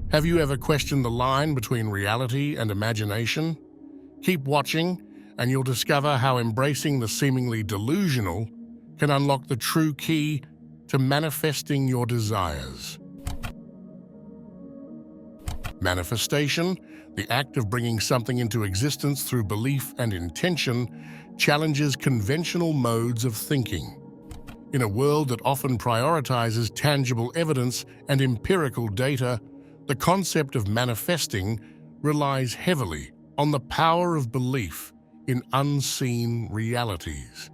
Have you ever questioned the line between reality and imagination? Keep watching, and you'll discover how embracing the seemingly delusional can unlock the true key to manifesting your desires. Manifestation, the act of bringing something into existence through belief and intention, challenges conventional modes of thinking. In a world that often prioritizes tangible evidence and empirical data, the concept of manifesting relies heavily on the power of belief in unseen realities.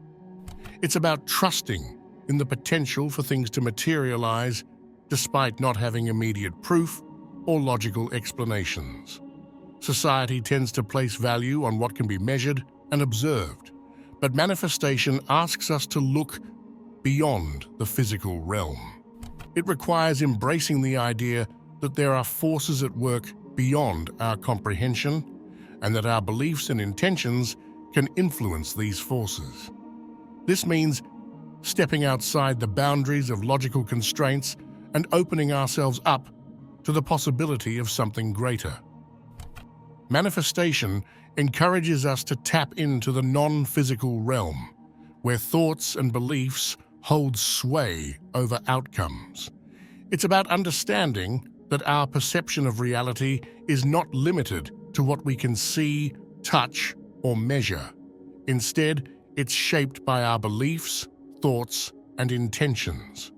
It's about trusting in the potential for things to materialize despite not having immediate proof or logical explanations. Society tends to place value on what can be measured and observed, but manifestation asks us to look beyond the physical realm. It requires embracing the idea that there are forces at work beyond our comprehension, and that our beliefs and intentions can influence these forces. This means stepping outside the boundaries of logical constraints and opening ourselves up to the possibility of something greater. Manifestation encourages us to tap into the non-physical realm, where thoughts and beliefs hold sway over outcomes. It's about understanding that our perception of reality is not limited to what we can see, touch, or measure. Instead, it's shaped by our beliefs, thoughts, and intentions.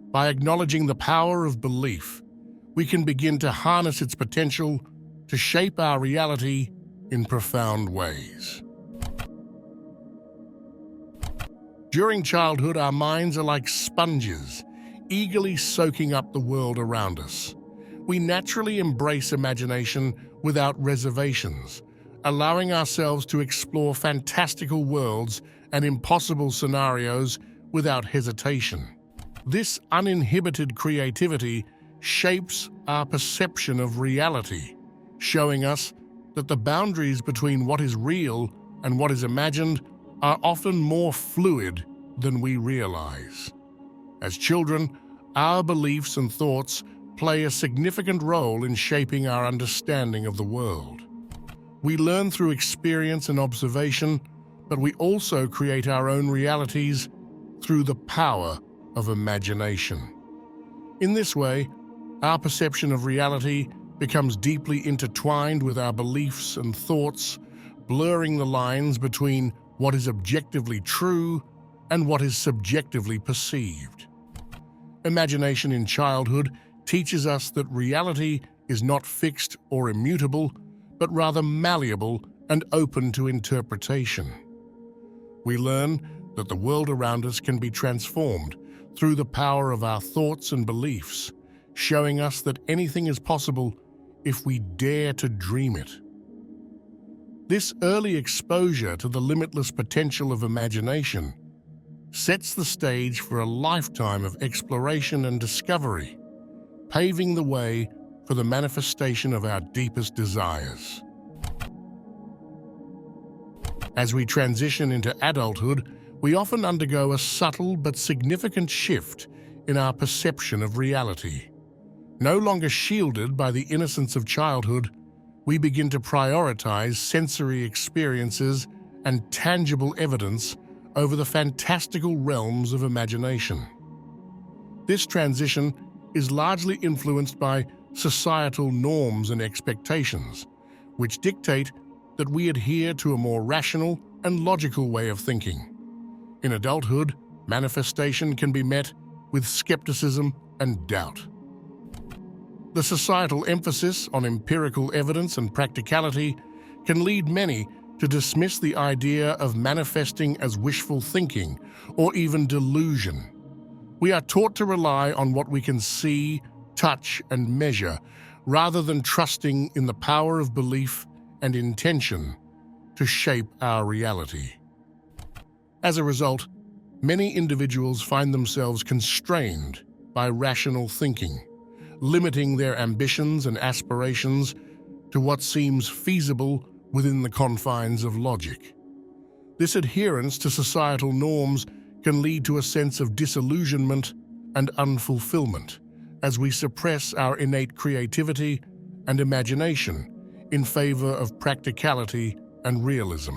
By acknowledging the power of belief, we can begin to harness its potential to shape our reality in profound ways. During childhood, our minds are like sponges, eagerly soaking up the world around us. We naturally embrace imagination without reservations, allowing ourselves to explore fantastical worlds and impossible scenarios without hesitation. This uninhibited creativity shapes our perception of reality, showing us that the boundaries between what is real and what is imagined are often more fluid than we realize. As children, our beliefs and thoughts play a significant role in shaping our understanding of the world. We learn through experience and observation, but we also create our own realities through the power of imagination. In this way, our perception of reality becomes deeply intertwined with our beliefs and thoughts, blurring the lines between what is objectively true and what is subjectively perceived. Imagination in childhood teaches us that reality is not fixed or immutable, but rather malleable and open to interpretation. We learn that the world around us can be transformed through the power of our thoughts and beliefs, showing us that anything is possible if we dare to dream it. This early exposure to the limitless potential of imagination sets the stage for a lifetime of exploration and discovery, paving the way for the manifestation of our deepest desires. As we transition into adulthood, we often undergo a subtle but significant shift in our perception of reality. No longer shielded by the innocence of childhood, we begin to prioritize sensory experiences and tangible evidence over the fantastical realms of imagination. This transition is largely influenced by societal norms and expectations, which dictate that we adhere to a more rational and logical way of thinking. In adulthood, manifestation can be met with skepticism and doubt. The societal emphasis on empirical evidence and practicality can lead many to dismiss the idea of manifesting as wishful thinking or even delusion. We are taught to rely on what we can see, touch, and measure, rather than trusting in the power of belief and intention to shape our reality. As a result, many individuals find themselves constrained by rational thinking, limiting their ambitions and aspirations to what seems feasible within the confines of logic. This adherence to societal norms can lead to a sense of disillusionment and unfulfillment, as we suppress our innate creativity and imagination in favor of practicality and realism.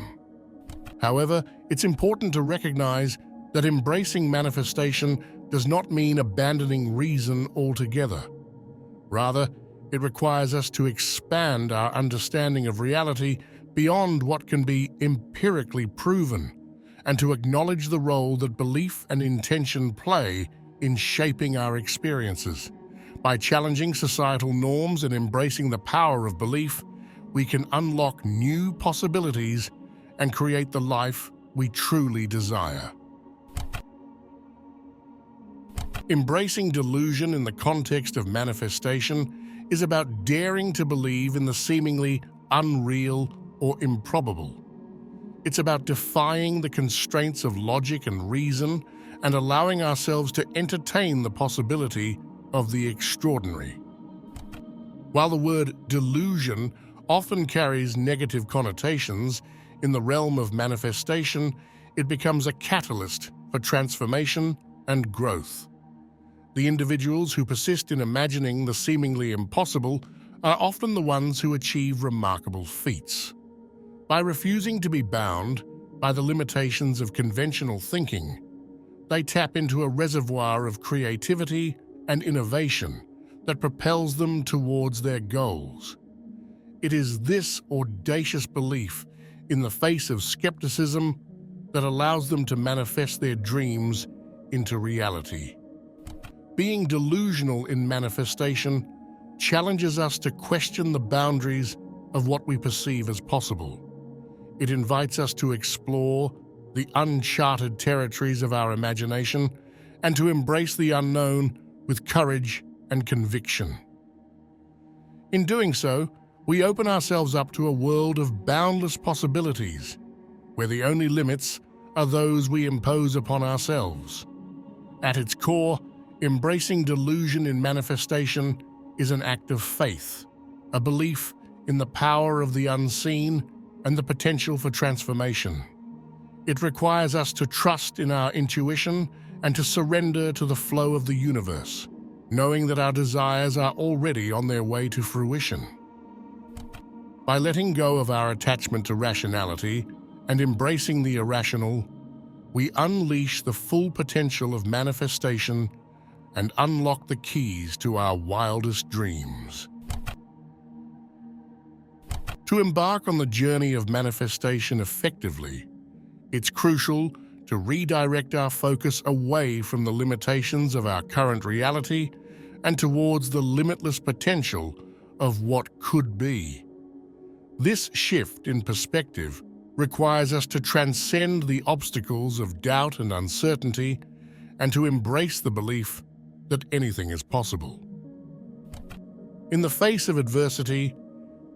However, it's important to recognize that embracing manifestation does not mean abandoning reason altogether. Rather, it requires us to expand our understanding of reality beyond what can be empirically proven, and to acknowledge the role that belief and intention play in shaping our experiences. By challenging societal norms and embracing the power of belief, we can unlock new possibilities and create the life we truly desire. Embracing delusion in the context of manifestation is about daring to believe in the seemingly unreal or improbable. It's about defying the constraints of logic and reason and allowing ourselves to entertain the possibility of the extraordinary. While the word delusion often carries negative connotations, in the realm of manifestation, it becomes a catalyst for transformation and growth. The individuals who persist in imagining the seemingly impossible are often the ones who achieve remarkable feats. By refusing to be bound by the limitations of conventional thinking, they tap into a reservoir of creativity and innovation that propels them towards their goals. It is this audacious belief in the face of skepticism that allows them to manifest their dreams into reality. Being delusional in manifestation challenges us to question the boundaries of what we perceive as possible. It invites us to explore the uncharted territories of our imagination and to embrace the unknown with courage and conviction. In doing so, we open ourselves up to a world of boundless possibilities, where the only limits are those we impose upon ourselves. At its core, embracing delusion in manifestation is an act of faith, a belief in the power of the unseen and the potential for transformation. It requires us to trust in our intuition and to surrender to the flow of the universe, knowing that our desires are already on their way to fruition. By letting go of our attachment to rationality and embracing the irrational, we unleash the full potential of manifestation and unlock the keys to our wildest dreams. To embark on the journey of manifestation effectively, it's crucial to redirect our focus away from the limitations of our current reality and towards the limitless potential of what could be. This shift in perspective requires us to transcend the obstacles of doubt and uncertainty and to embrace the belief that anything is possible. In the face of adversity,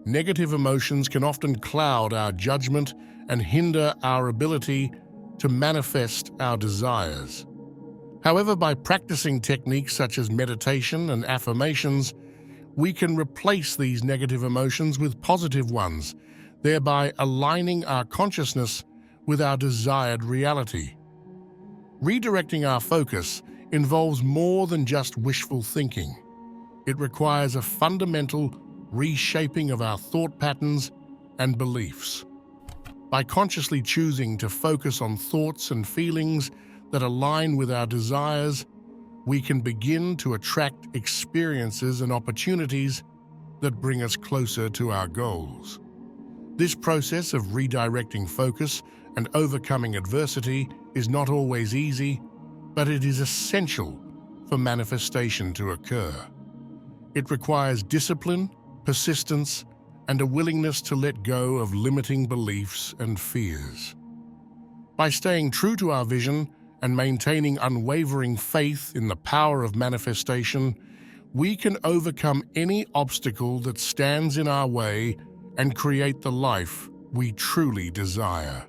negative emotions can often cloud our judgment and hinder our ability to manifest our desires. However, by practicing techniques such as meditation and affirmations, we can replace these negative emotions with positive ones, thereby aligning our consciousness with our desired reality. Redirecting our focus involves more than just wishful thinking. It requires a fundamental reshaping of our thought patterns and beliefs. By consciously choosing to focus on thoughts and feelings that align with our desires, we can begin to attract experiences and opportunities that bring us closer to our goals. This process of redirecting focus and overcoming adversity is not always easy, but it is essential for manifestation to occur. It requires discipline, persistence, and a willingness to let go of limiting beliefs and fears. By staying true to our vision and maintaining unwavering faith in the power of manifestation, we can overcome any obstacle that stands in our way and create the life we truly desire.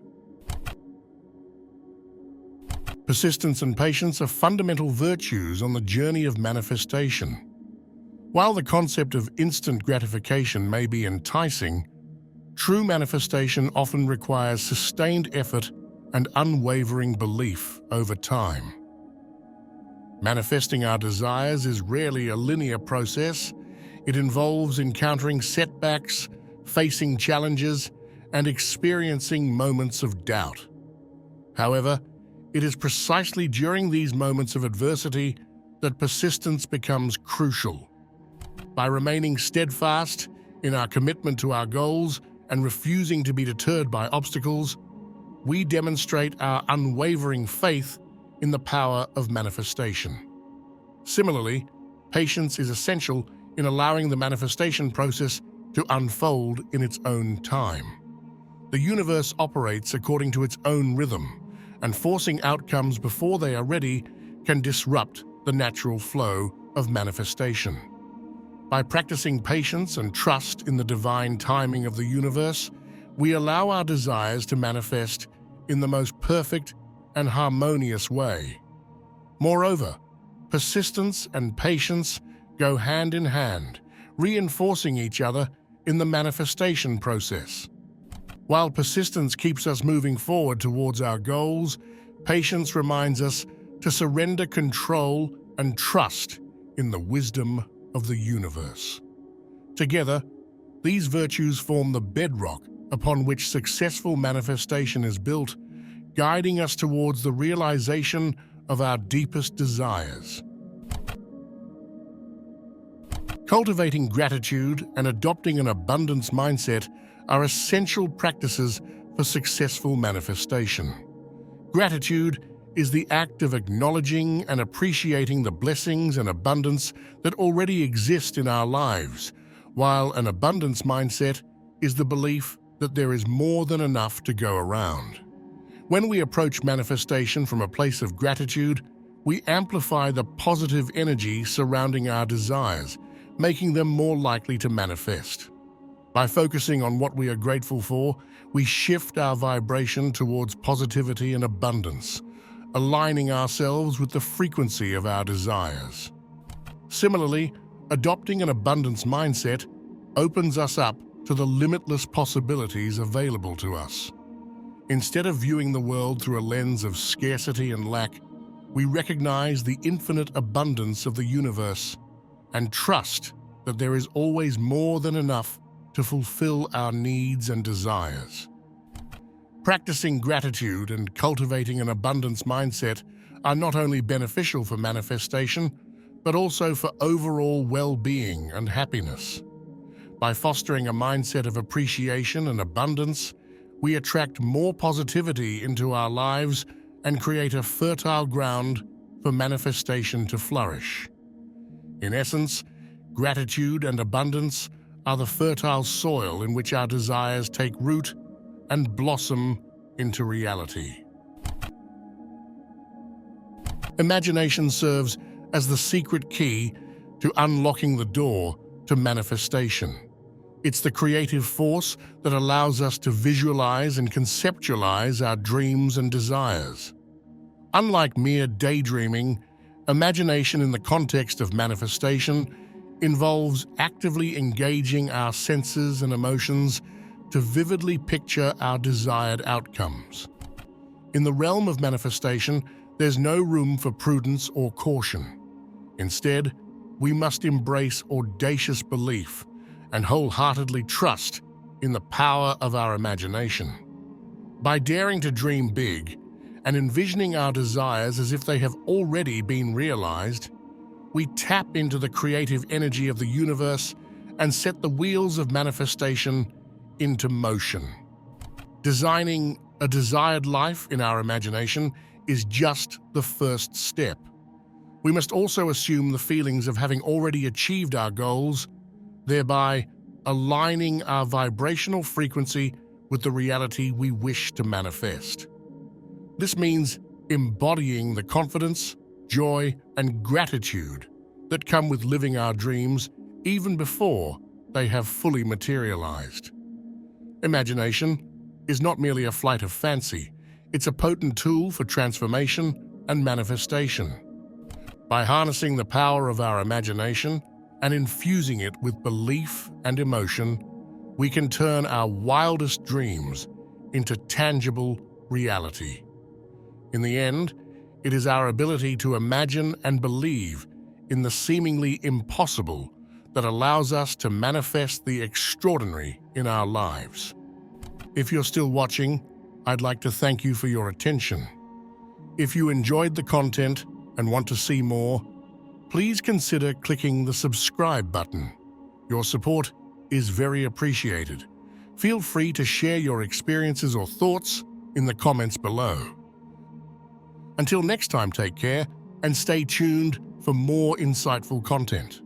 Persistence and patience are fundamental virtues on the journey of manifestation. While the concept of instant gratification may be enticing, true manifestation often requires sustained effort and unwavering belief over time. Manifesting our desires is rarely a linear process. It involves encountering setbacks, facing challenges, and experiencing moments of doubt. However, it is precisely during these moments of adversity that persistence becomes crucial. By remaining steadfast in our commitment to our goals and refusing to be deterred by obstacles, we demonstrate our unwavering faith in the power of manifestation. Similarly, patience is essential in allowing the manifestation process to unfold in its own time. The universe operates according to its own rhythm, and forcing outcomes before they are ready can disrupt the natural flow of manifestation. By practicing patience and trust in the divine timing of the universe, we allow our desires to manifest in the most perfect and harmonious way. Moreover, persistence and patience go hand in hand, reinforcing each other in the manifestation process. While persistence keeps us moving forward towards our goals, patience reminds us to surrender control and trust in the wisdom of the universe. Together, these virtues form the bedrock upon which successful manifestation is built, guiding us towards the realization of our deepest desires. Cultivating gratitude and adopting an abundance mindset are essential practices for successful manifestation. Gratitude is the act of acknowledging and appreciating the blessings and abundance that already exist in our lives, while an abundance mindset is the belief that there is more than enough to go around. When we approach manifestation from a place of gratitude, we amplify the positive energy surrounding our desires, making them more likely to manifest. By focusing on what we are grateful for, we shift our vibration towards positivity and abundance, aligning ourselves with the frequency of our desires. Similarly, adopting an abundance mindset opens us up to the limitless possibilities available to us. Instead of viewing the world through a lens of scarcity and lack, we recognize the infinite abundance of the universe and trust that there is always more than enough to fulfill our needs and desires. Practicing gratitude and cultivating an abundance mindset are not only beneficial for manifestation, but also for overall well-being and happiness. By fostering a mindset of appreciation and abundance, we attract more positivity into our lives and create a fertile ground for manifestation to flourish. In essence, gratitude and abundance are the fertile soil in which our desires take root and blossom into reality. Imagination serves as the secret key to unlocking the door to manifestation. It's the creative force that allows us to visualize and conceptualize our dreams and desires. Unlike mere daydreaming, imagination in the context of manifestation involves actively engaging our senses and emotions to vividly picture our desired outcomes. In the realm of manifestation, there's no room for prudence or caution. Instead, we must embrace audacious belief and wholeheartedly trust in the power of our imagination. By daring to dream big and envisioning our desires as if they have already been realized, we tap into the creative energy of the universe and set the wheels of manifestation into motion. Designing a desired life in our imagination is just the first step. We must also assume the feelings of having already achieved our goals, thereby aligning our vibrational frequency with the reality we wish to manifest. This means embodying the confidence, joy, and gratitude that come with living our dreams even before they have fully materialized. Imagination is not merely a flight of fancy, it's a potent tool for transformation and manifestation. By harnessing the power of our imagination and infusing it with belief and emotion, we can turn our wildest dreams into tangible reality. In the end, It is our ability to imagine and believe in the seemingly impossible that allows us to manifest the extraordinary in our lives. If you're still watching, I'd like to thank you for your attention. If you enjoyed the content and want to see more, please consider clicking the subscribe button. Your support is very appreciated. Feel free to share your experiences or thoughts in the comments below. Until next time, take care and stay tuned for more insightful content.